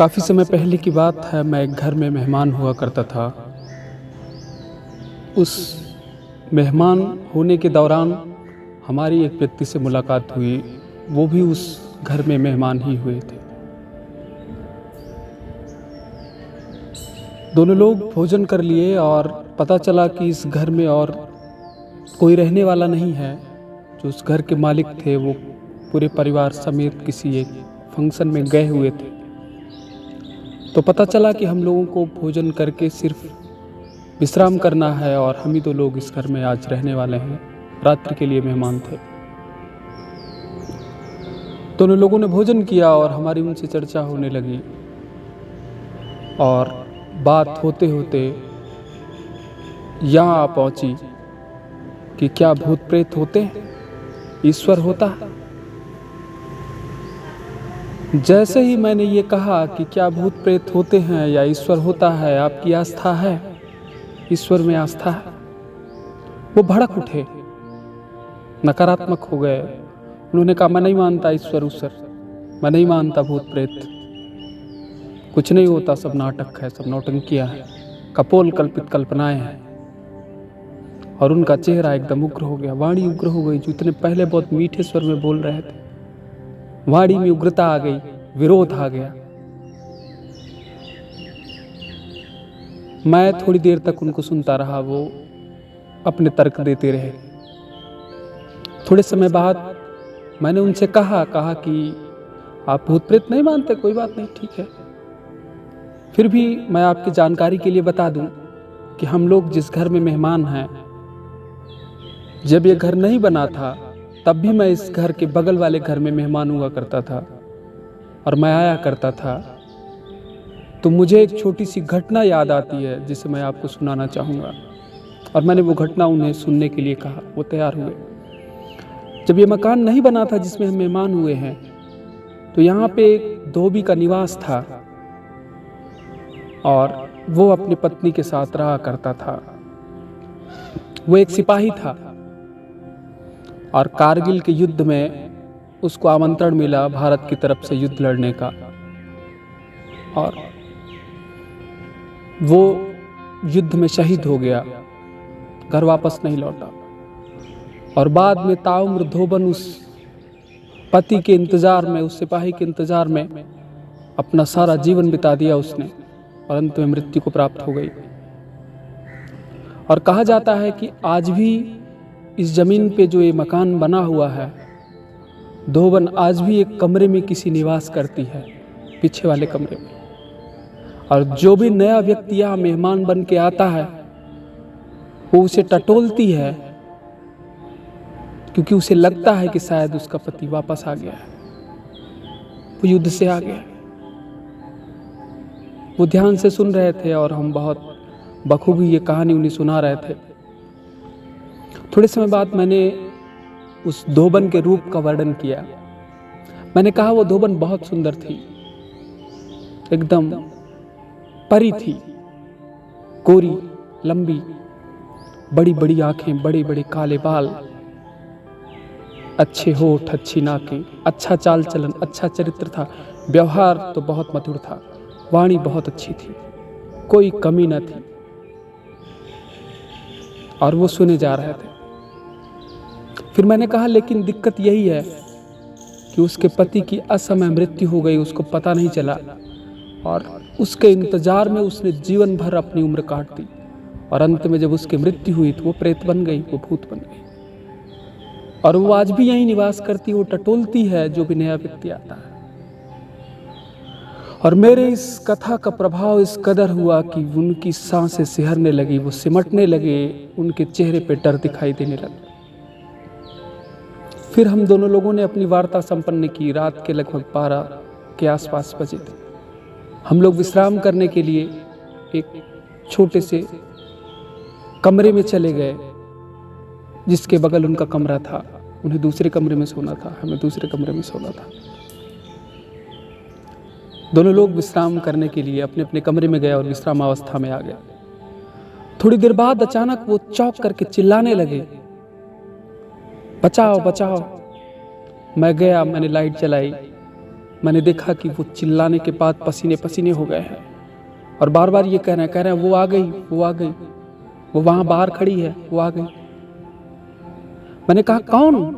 काफ़ी समय पहले की बात है, मैं एक घर में मेहमान हुआ करता था। उस मेहमान होने के दौरान हमारी एक व्यक्ति से मुलाकात हुई। वो भी उस घर में मेहमान ही हुए थे। दोनों लोग भोजन कर लिए और पता चला कि इस घर में और कोई रहने वाला नहीं है। जो उस घर के मालिक थे वो पूरे परिवार समेत किसी एक फंक्शन में गए हुए थे। तो पता चला कि हम लोगों को भोजन करके सिर्फ विश्राम करना है और हम ही दो लोग इस घर में आज रहने वाले हैं। रात्रि के लिए मेहमान थे। दोनों लोगों ने भोजन किया और हमारी उनसे चर्चा होने लगी और बात होते होते यहाँ आ पहुंची कि क्या भूत प्रेत होते हैं, ईश्वर होता है। जैसे ही मैंने ये कहा कि क्या भूत प्रेत होते हैं या ईश्वर होता है, आपकी आस्था है, ईश्वर में आस्था है, वो भड़क उठे, नकारात्मक हो गए। उन्होंने कहा मैं नहीं मानता ईश्वर ऊश्वर, मैं नहीं मानता भूत प्रेत, कुछ नहीं होता, सब नाटक है, सब नौटंकियां है, कपोल कल्पित कल्पनाएं हैं। और उनका चेहरा एकदम उग्र हो गया, वाणी उग्र हो गई। जो इतने पहले बहुत मीठे स्वर में बोल रहे थे, वाणी में उग्रता आ गई, विरोध आ गया। मैं थोड़ी देर तक उनको सुनता रहा, वो अपने तर्क देते रहे। थोड़े समय बाद मैंने उनसे कहा कि आप भूत प्रेत नहीं मानते, कोई बात नहीं, ठीक है। फिर भी मैं आपकी जानकारी के लिए बता दूं कि हम लोग जिस घर में मेहमान हैं, जब ये घर नहीं बना था तब भी मैं इस घर के बगल वाले घर में मेहमान हुआ करता था और मैं आया करता था। तो मुझे एक छोटी सी घटना याद आती है जिसे मैं आपको सुनाना चाहूँगा। और मैंने वो घटना उन्हें सुनने के लिए कहा। वो तैयार हुए। जब ये मकान नहीं बना था जिसमें हम मेहमान हुए हैं, तो यहाँ पे एक धोबी का निवास था और वो अपनी पत्नी के साथ रहा करता था। वो एक सिपाही था और कारगिल के युद्ध में उसको आमंत्रण मिला भारत की तरफ से युद्ध लड़ने का, और वो युद्ध में शहीद हो गया, घर वापस नहीं लौटा। और बाद में ताउम्र धोबन उस पति के इंतजार में, उस सिपाही के इंतजार में अपना सारा जीवन बिता दिया उसने, और अंत में मृत्यु को प्राप्त हो गई। और कहा जाता है कि आज भी इस जमीन पे जो ये मकान बना हुआ है, धोबन आज भी एक कमरे में किसी निवास करती है, पीछे वाले कमरे में। और जो भी नया व्यक्ति यहाँ मेहमान बन के आता है, वो उसे टटोलती है, क्योंकि उसे लगता है कि शायद उसका पति वापस आ गया है, वो युद्ध से आ गया है। वो ध्यान से सुन रहे थे और हम बहुत बखूबी ये कहानी उन्हें सुना रहे थे। थोड़े समय बाद मैंने उस धोबन के रूप का वर्णन किया। मैंने कहा वो धोबन बहुत सुंदर थी, एकदम परी थी, गोरी, लंबी, बड़ी बड़ी आंखें, बड़े बड़े काले बाल, अच्छे होठ, अच्छी नाकें, अच्छा चाल चलन, अच्छा चरित्र था, व्यवहार तो बहुत मधुर था, वाणी बहुत अच्छी थी, कोई कमी न थी। और वो सुने जा रहे थे। फिर मैंने कहा लेकिन दिक्कत यही है कि उसके पति की असमय मृत्यु हो गई, उसको पता नहीं चला, और उसके इंतजार में उसने जीवन भर अपनी उम्र काट दी। और अंत में जब उसकी मृत्यु हुई तो वो प्रेत बन गई, वो भूत बन गई। और वो आज भी यहीं निवास करती, वो टटोलती है जो भी नया व्यक्ति आता है। और मेरे इस कथा का प्रभाव इस कदर हुआ कि उनकी सांसें सिहरने लगी, वो सिमटने लगे, उनके चेहरे पे डर दिखाई देने लगा। फिर हम दोनों लोगों ने अपनी वार्ता संपन्न की। रात के लगभग 12 के आसपास बजे थे। हम लोग विश्राम करने के लिए एक छोटे से कमरे में चले गए, जिसके बगल उनका कमरा था। उन्हें दूसरे कमरे में सोना था, हमें दूसरे कमरे में सोना था। दोनों लोग विश्राम करने के लिए अपने अपने कमरे में गए और विश्राम अवस्था में आ गए। थोड़ी देर बाद अचानक वो चौंक करके चिल्लाने लगे, बचाओ बचाओ। मैं गया, मैंने लाइट जलाई, मैंने देखा कि वो चिल्लाने के बाद पसीने पसीने हो गए हैं और बार बार ये कह रहे हैं वो आ गई, वो आ गई, वो वहां बाहर खड़ी है, वो आ गई। मैंने कहा कौन?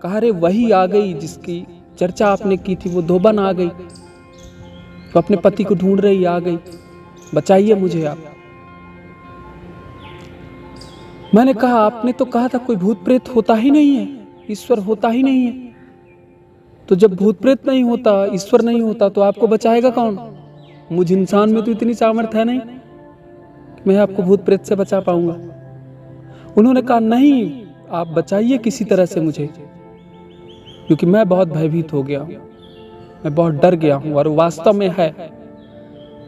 कहा रे वही आ गई जिसकी चर्चा आपने की थी, वो धोबन आ गई, वो अपने पति को ढूंढ रही, आ गई, बचाइए मुझे आप। मैंने कहा आपने तो कहा था कोई भूत प्रेत होता ही नहीं है, ईश्वर होता ही नहीं है, तो जब भूत प्रेत नहीं होता, ईश्वर नहीं होता, तो आपको बचाएगा कौन? मुझ इंसान में तो इतनी सामर्थ्य है नहीं कि मैं आपको भूत प्रेत से बचा पाऊंगा। उन्होंने कहा नहीं, आप बचाइए किसी तरह से मुझे, क्योंकि मैं बहुत भयभीत हो गया हूं, मैं बहुत डर गया हूं और वास्तव में है।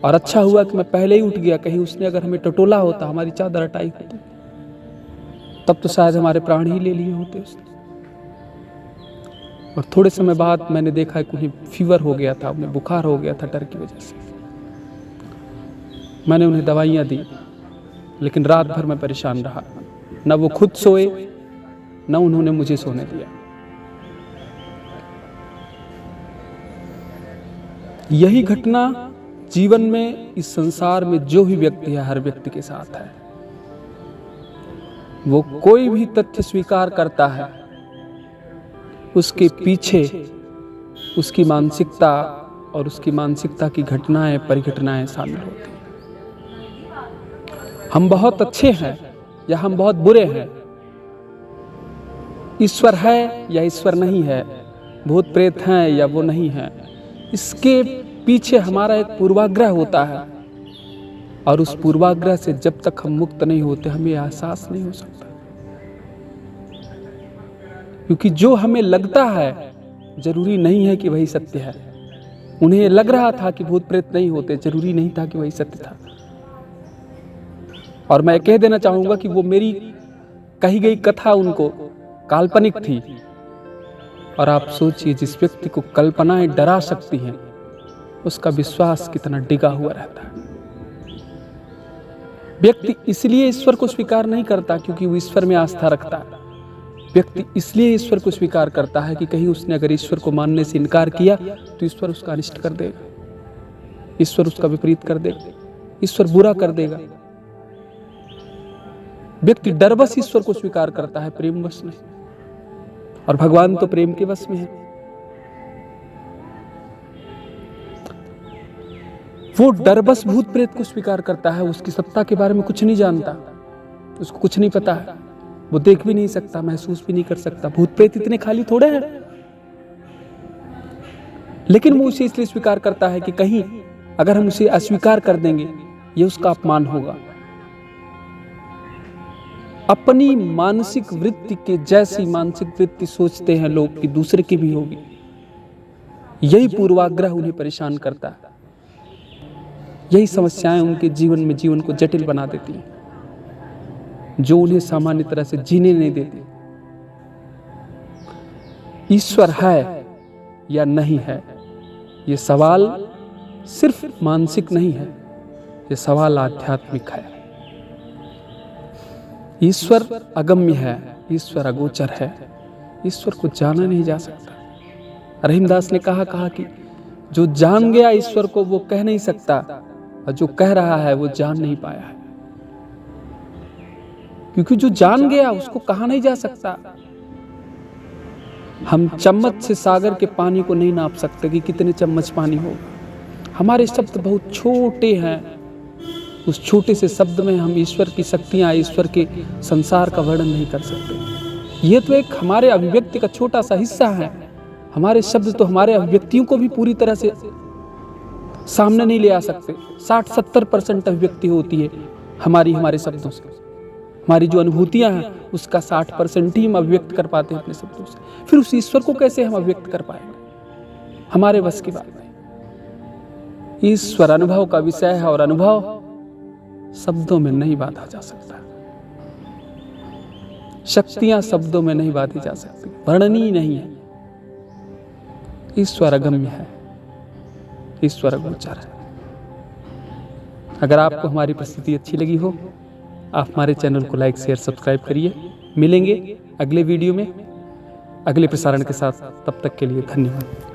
और अच्छा हुआ कि मैं पहले ही उठ गया, कहीं उसने अगर हमें टटोला होता, हमारी चादर हटाई होती, तब तो शायद हमारे प्राण ही ले लिए होते उसने। और थोड़े समय बाद मैंने देखा कि उन्हें फीवर हो गया था, उन्हें बुखार हो गया था डर की वजह से। मैंने उन्हें दवाइयाँ दी, लेकिन रात भर मैं परेशान रहा, न वो खुद सोए न उन्होंने मुझे सोने दिया। यही घटना जीवन में, इस संसार में जो भी व्यक्ति है, हर व्यक्ति के साथ है। वो कोई भी तथ्य स्वीकार करता है, उसके पीछे उसकी मानसिकता और उसकी मानसिकता की घटनाएं, परिघटनाएं शामिल होती हैं। हम बहुत अच्छे हैं या हम बहुत बुरे हैं, ईश्वर है या ईश्वर नहीं है, भूत प्रेत हैं या वो नहीं है, इसके पीछे हमारा एक पूर्वाग्रह होता है। और उस पूर्वाग्रह से जब तक हम मुक्त नहीं होते, हमें एहसास नहीं हो सकता। क्योंकि जो हमें लगता है जरूरी नहीं है कि वही सत्य है। उन्हें लग रहा था कि भूत प्रेत नहीं होते, जरूरी नहीं था कि वही सत्य था। और मैं कह देना चाहूंगा कि वो मेरी कही गई कथा उनको काल्पनिक थी। और आप सोचिए, जिस व्यक्ति को कल्पनाएं डरा सकती हैं, उसका विश्वास कितना डिगा हुआ रहता है। व्यक्ति इसलिए ईश्वर को स्वीकार नहीं करता क्योंकि वो ईश्वर में आस्था रखता है। व्यक्ति इसलिए ईश्वर को स्वीकार करता है कि कहीं उसने अगर ईश्वर को मानने से इनकार किया तो ईश्वर उसका अनिष्ट कर देगा, ईश्वर उसका विपरीत कर देगा, ईश्वर बुरा कर देगा। व्यक्ति डरवश ईश्वर को स्वीकार करता है, प्रेमवश नहीं। और भगवान तो प्रेम के वश में है। वो डरवश भूत प्रेत को स्वीकार करता है, उसकी सत्ता के बारे में कुछ नहीं जानता, उसको कुछ नहीं पता है, वो देख भी नहीं सकता, महसूस भी नहीं कर सकता। भूत प्रेत इतने खाली थोड़े हैं। लेकिन वो उसे इसलिए स्वीकार करता है कि कहीं अगर हम उसे अस्वीकार कर देंगे, ये उसका अपमान होगा। अपनी मानसिक वृत्ति के जैसी मानसिक वृत्ति सोचते हैं लोग कि दूसरे की भी होगी। यही पूर्वाग्रह उन्हें परेशान करता है। यही समस्याएं उनके जीवन में जीवन को जटिल बना देती हैं, जो उन्हें सामान्य तरह से जीने नहीं देती। ईश्वर है या नहीं है, ये सवाल सिर्फ मानसिक नहीं है, ये सवाल आध्यात्मिक है। ईश्वर अगम्य है, ईश्वर अगोचर है, ईश्वर को जाना नहीं जा सकता। रहीमदास ने कहा कि जो जान गया ईश्वर को वो कह नहीं सकता, और जो कह रहा है वो जान नहीं पाया है। क्योंकि जो जान गया उसको कहा नहीं जा सकता। हम चम्मच से सागर के पानी को नहीं नाप सकते कि कितने चम्मच पानी होगा। हमारे शब्द बहुत छोटे हैं, उस छोटे से शब्द में हम ईश्वर की शक्तियां, ईश्वर के संसार का वर्णन नहीं कर सकते। ये तो एक हमारे अभिव्यक्ति का छोटा सा हिस्सा है। हमारे शब्द तो हमारे अभिव्यक्तियों को भी पूरी तरह से सामने नहीं ले आ सकते। 60-70% अभिव्यक्ति होती है हमारे शब्दों से। हमारी जो अनुभूतियां हैं उसका 60% ही हम अभिव्यक्त कर पाते हैं अपने शब्दों से। फिर उस ईश्वर को कैसे हम अभिव्यक्त कर पाएंगे? हमारे बस की बात नहीं। ईश्वर अनुभव का विषय है और अनुभव शब्दों में नहीं बांधा जा सकता। शक्तियां शब्दों में नहीं बांधी जा सकती, वर्णनीय नहीं है। ईश्वर अगम्य है, ईश्वर अगोचर है। अगर आपको हमारी प्रस्तुति अच्छी लगी हो, आप हमारे चैनल को लाइक, शेयर, सब्सक्राइब करिए। मिलेंगे अगले वीडियो में अगले प्रसारण के साथ। तब तक के लिए धन्यवाद।